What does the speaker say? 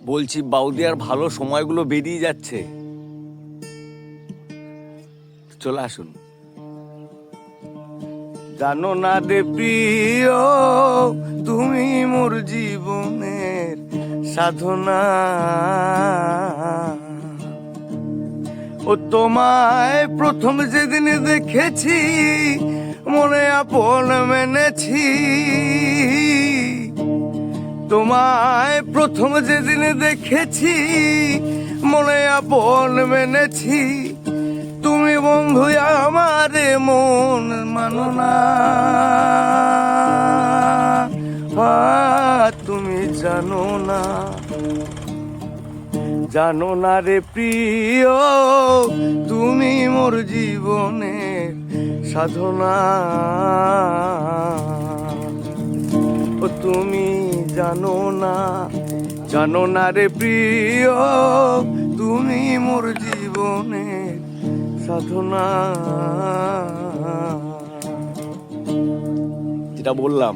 বলছি বাউদিয়ার ভালো সময়গুলো বেরিয়ে যাচ্ছে, চলে আসুন। জানো না রে প্রিয়, তুমি মোর জীবনের সাধনা। ও তোমায় প্রথম যেদিন দেখেছি, মনে আপন মেনেছি। তোমায় প্রথম যেদিন দেখেছি, মনে আপন মেনেছি। তুমি বন্ধু আমারে মন মানো না, তুমি জানো না। জানো না রে প্রিয়, তুমি মোর জীবনের সাধনা। ও তুমি জানো না, জানো না রে প্রিয়, তুমি মোর জীবনের সাধনা। যেটা বললাম